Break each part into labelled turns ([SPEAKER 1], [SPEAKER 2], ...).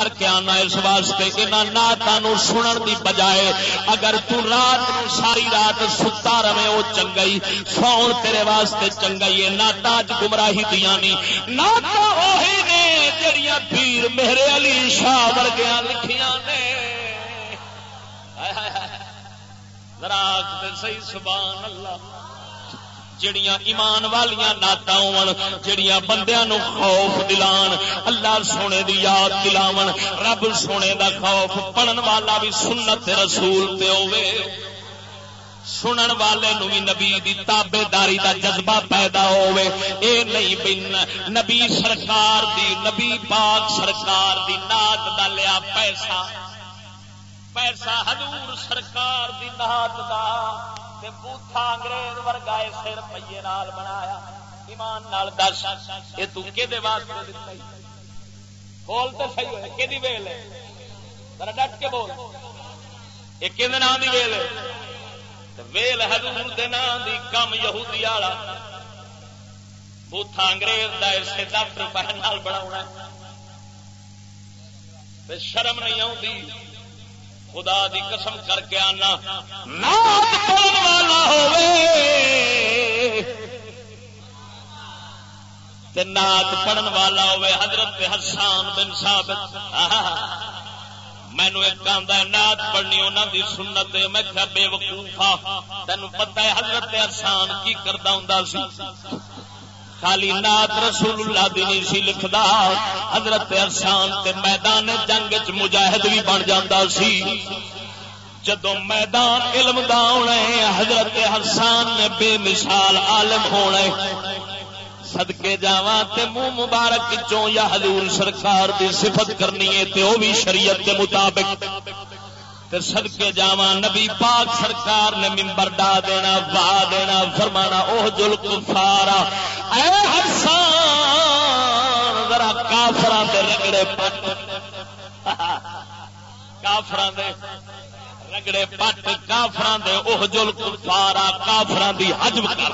[SPEAKER 1] کر کے آنا اس واسطے انہاں نعتاں نو سنن دی بجائے اگر تو رات نو ساری رات ستا رہے او چنگا ہی، سون تیرے واسطے چنگا ہی ہے۔ نعتاں گمراہی دیاں نہیں، نعتاں وہی نے جڑیاں پیر میرے علی شاہ ورگیاں لکھیاں نے۔ ذرا صحیح سبحان اللہ، جڑیاں ایمان والیاں نعتاں ہون، جڑیاں بندیاں نو خوف دلان، اللہ سونے دی یاد دلاون، رب سونے دا خوف، پڑھن والا بھی سنت رسول تے ہوے، سنن والے نو بھی نبی دی تابے داری دا جذبہ پیدا ہوئے۔ اے نہیں بن نبی سرکار دی، نبی پاک سرکار دی نعت دا لیا پیسہ، پیسہ حضور سرکار دی نعت دا تے بوتھا انگریز ورگا اسے روپیے نال بنایا۔ ایمان نال دس اے تو کدے واسطے دتا ہی؟ بول تے صحیح ہوئے کدی ویل ہے؟ ذرا ڈٹ کے بول، اے کدے نام دی ویل ہے؟ ویل حضور دے نام دی، کم یہودی والا بوتھا انگریز دا اسے 10 روپے نال بناونا تے شرم نہیں آتی۔ خدا دی قسم کر کے آنا نعت پڑھن والا ہوے تے نعت پڑھن والا ہوے حضرت حسان بن ثابت مینو ایک آندا ہے نعت پڑھنی انہاں دی سنت ہے۔ میں کہا بے وقوفا، تینوں پتہ ہے حضرت حسان کی کردا ہوندا سی؟ خالی نعت رسول اللہ دی نہیں سی لکھدا، حضرت حسان تے میدان جنگ وچ مجاہد بھی بن جاندا سی۔ جدوں میدان علم دا ہونا ہے حضرت حسان نے بے مثال عالم ہونا ہے۔ صدقے جاواں تے منہ مبارک چوں یا حضور سرکار دی صفت کرنی ہے تے او بھی شریعت کے مطابق، تے صدقے جاواں نبی پاک سرکار نے منبر ڈا دینا، وا دینا، فرمانا اوہ جل کفارا، اے حسان ذرا کافراں دے رگڑے پٹ، کافراں دے رگڑے پٹ، کافراں دے اوہ جل کفارا، کافراں دی حجب کر۔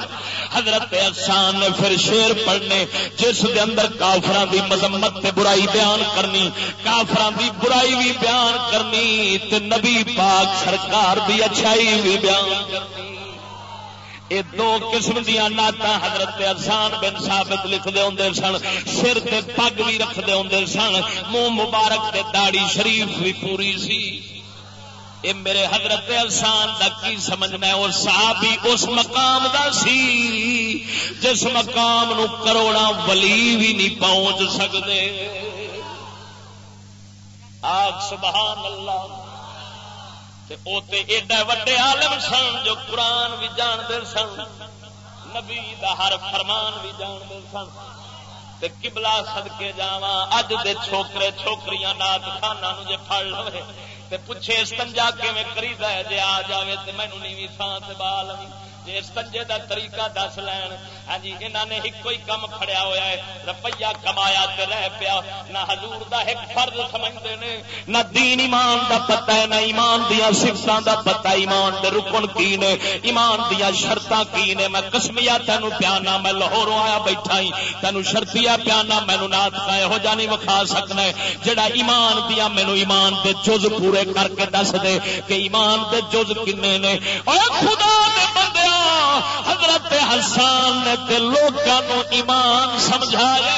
[SPEAKER 1] حضرت حسان نے پھر شعر پڑھنے جس دے اندر کافراں دی مذمت تے برائی بیان کرنی، کافراں دی برائی بھی بیان کرنی تے نبی پاک سرکار دی اچھائی بھی بیان کرنی۔ یہ دو قسم دیا نعتاں حضرت حسان بن ثابت لکھتے ہوندے سن، سر تے پگ بھی رکھتے ہوندے سن، منہ مبارک تے داڑھی شریف بھی پوری سی۔ اے میرے حضرت حسان دا کی سمجھنا ہے؟ اور صحابی اس مقام دا سی جس مقام نو کروڑا ولی بھی نہیں پہنچ سکتے۔ آگ سبحان اللہ۔ تے او تے ایڈے وڈے عالم سن جو قرآن بھی جاندے سن، نبی دا ہر فرمان بھی جاندے سن۔ تے قبلہ صدقے جاواں اج دے چھوکرے چھوکریاں نات خاناں نو جے پھڑ لوے تے پوچھے استنجا کیویں کریدا ہے، جے آ جاوے تے مینوں نیویں تھاں تے بال جے استنجے دا طریقہ دس لین۔ ہاں جی انہاں نے ایک کوئی کم کھڑیا ہویا ہے، روپیہ کمایا تے رہ پیا، نہ حضور دا ایک فرض سمجھدے نے، نہ دین ایمان دا پتہ ہے، نہ ایمان دیاں صفتاں دا پتہ، ایمان دے رکن کی نے، ایمان دیاں شرطاں کی نے۔ میں قسمیہ تینوں پیانا، میں لاہوروں آیا بیٹھا ہی تینوں شرطیہ پیانا، مینوں نات کا یہو جا نہیں وکھا سکنا ہے جڑا ایمان دیاں مینوں ایمان دے جز پورے کر کے دس دے کہ ایمان دے جز کنے نے۔ اے خدا دے بندے حضرت حسان نے تے لوکاں نو ایمان سمجھایا،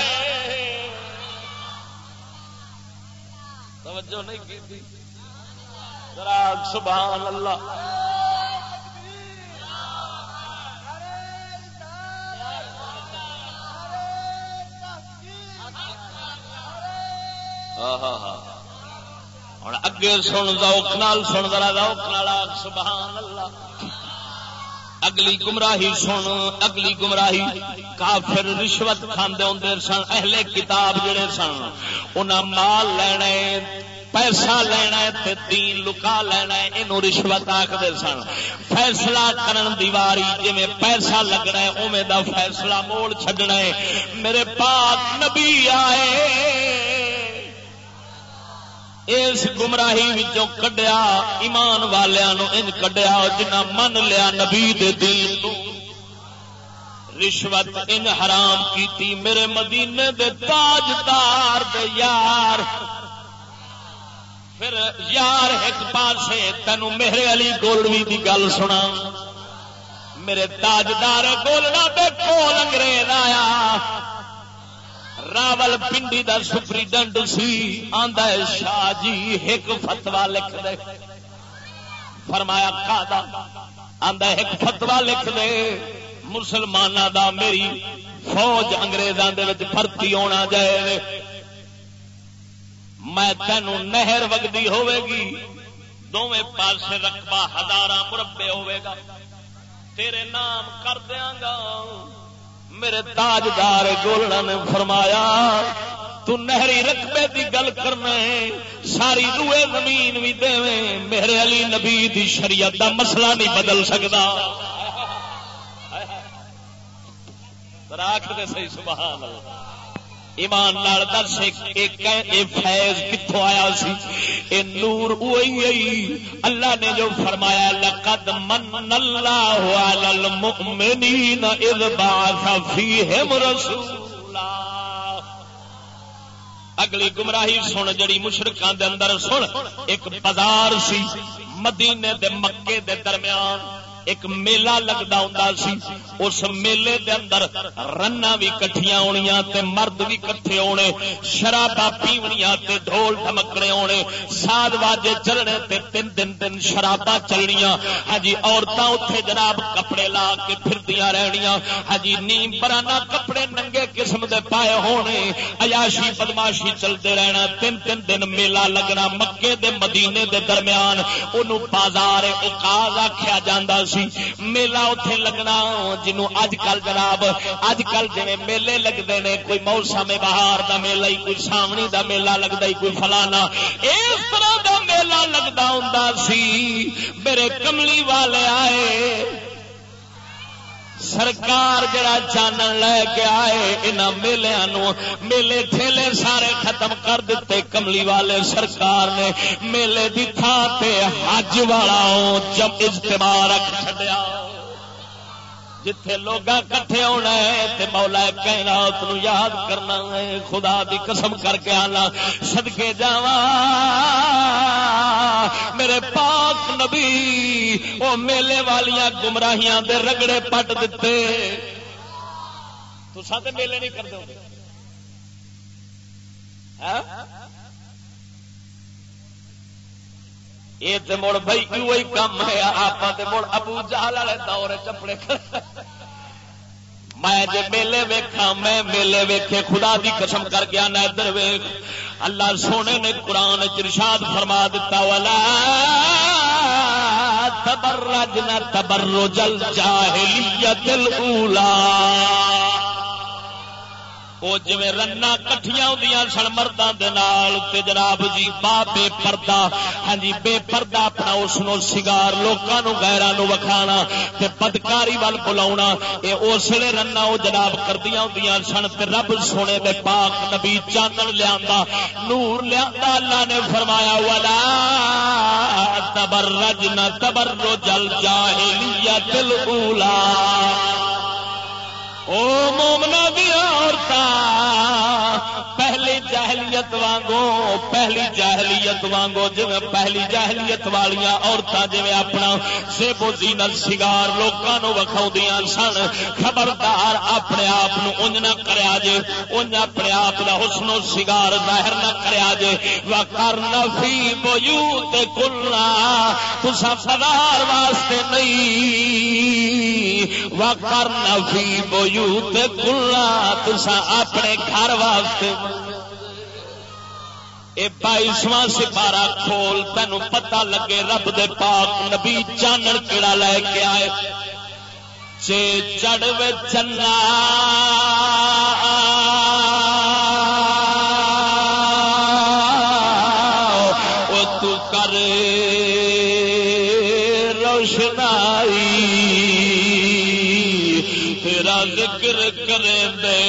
[SPEAKER 1] توجہ نہیں کی؟ ذرا سبحان اللہ۔ ہوں اگے سن ذوق نال سن، ذرا ذوق نال سبحان اللہ۔ اگلی گمراہی سن، اگلی گمراہی کافر رشوت کھاندے ہوندے سن، اہل کتاب جڑے سن انہاں مال لینا ہے، پیسہ لینا ہے تے دین لکا لینا ہے، اینو رشوت آکھدے سن۔ فیصلہ کرن دی واری جویں پیسہ لگنا ہے اوویں دا فیصلہ موڑ چھڈنا ہے۔ میرے پاک نبی آئے اس گمراہی وچوں کڈیا، ایمان والیاں نو ان کڈیا جنہاں من لیا نبی دے دین نو، رشوت ان حرام کیتی۔ میرے مدینے دے تاجدار دے یار پھر یار ایک پاسے تینوں میرے علی گولوی دی گل سنا. میرے تاجدار گولڑا دے کول انگریز آیا. راول پنڈی دا سپریڈنٹ سی. آندا ہے شاہ جی ایک فتوا لکھ دے. فرمایا قاضا. آندا ایک فتوا لکھ دے مسلماناں دا میری فوج انگریزاں دے وچ بھرتی ہونا جائے. میں تینوں نہر وگدی ہوے گی دونوں پاسے رقبہ 1000 مربع ہوے گا تیرے نام کر دیاں گا. میرے تاجدار گولڑا نے فرمایا تو نہری رقبے دی گل کرنا ہے ساری روئے زمین بھی دے میرے علی نبی دی شریعت دا مسئلہ نہیں بدل سکتا. راکھ دے صحیح سبحان اللہ. ایمان نال دس فیض کتوں آیا سی؟ اے نور وہی اللہ نے جو فرمایا لقد من اللہ علی المؤمنین اذ بعث فیہم رسولا. اگلی گمراہی سن جڑی مشرکان دے اندر سن. ایک بازار سی مدینے دے مکے دے درمیان ایک میلہ لگتا ہوں سی. اس میلے دے اندر رنا بھی کٹھیاں ہونیاں تے مرد بھی کٹھے ہونے شراباں پیونیاں تے ڈھول ڈھمکنے ہونے ساز واجے چلنے تے تین شراباں چلنیاں. ہاں جی عورتاں اتنے جناب کپڑے لا کے پھردیاں رہنیاں. ہاں جی نیم پرانا کپڑے ننگے قسم دے پائے ہونے عیاشی بدماشی چلتے رہنا. تین دن میلہ لگنا مکے دے مدینے دے درمیان. انہوں بازار اوقاز آکھیا جاندا سی. میلہ اتنے لگنا جنوں اج کل جناب اج کل جی میلے لگتے ہیں کوئی موسم بہار دا میلہ ہی کوئی سامنی دا میلہ لگتا ہی کوئی فلانا اس طرح دا میلہ لگتا ہوں سی. میرے کملی والے آئے سرکار جڑا چانن لے کے آئے انہاں میلیاں میلے ٹھیلے سارے ختم کر دیتے. کملی والے سرکار نے میلے دی تھان تے حج والا جب اجتماع رکھ چھڈیا جتھے لوگ کٹھے ہونا ہے تے مولا کائنات نو یاد کرنا ہے. خدا دی قسم کر کے آنا صدقے جاواں میرے پاک نبی او میلے والیاں گمراہیاں دے رگڑے پٹ دتے. تساں تے میلے نہیں کردے ہوندے یہ تے مڑ بھائی وہی کام ہے. آپ تے مڑ ابو جہل والے دور چپڑے میں جے میلے ویکھاں میں میلے ویکھے خدا دی قسم کر کے آنا ادھر ویکھ اللہ سونے نے قرآن ارشاد فرما دیتا ولا تبرجنا تبرج الجاہلیت الاولی. وہ جی رنا کٹھیاں ہوندیاں سن مرداں دے نال تے جناب جی بے پردہ. ہاں جی بے پردہ اپنا اس نو سگار لوکاں نو غیراں نو وکھانا تے بدکاری ول بلاونا اے اس لیے رنا او جناب کردیاں ہوندیاں سن. تے رب سونے دے پاک نبی چانن لیاندا نور لیاندا اللہ نے فرمایا ولا تبرجنا تبرج الجاہلیت الاولی. او مومنا دی عورتاں پہلی جاہلیت وانگو جی پہلی جاہلیت والیاں عورتاں جی اپنا زیب و زینت سگار لوکاں نو وکھاؤندیاں سن. خبردار اپنے آپ انج نہ کریا جے انج اپنے آپ دا حسن و سگار ظاہر نہ کریا جے. وقرن فی بیوتکن تساں فضار واسطے نہیں وقرن فی بیوتکن تساں اپنے گھر واسطے. اے 22واں سپارہ کھول تینوں پتہ لگے رب دے پاک نبی چانن کیڑا لے کے آئے. چے چڑھ وے چنا او تو کر روشنائی تیرا ذکر کرے دے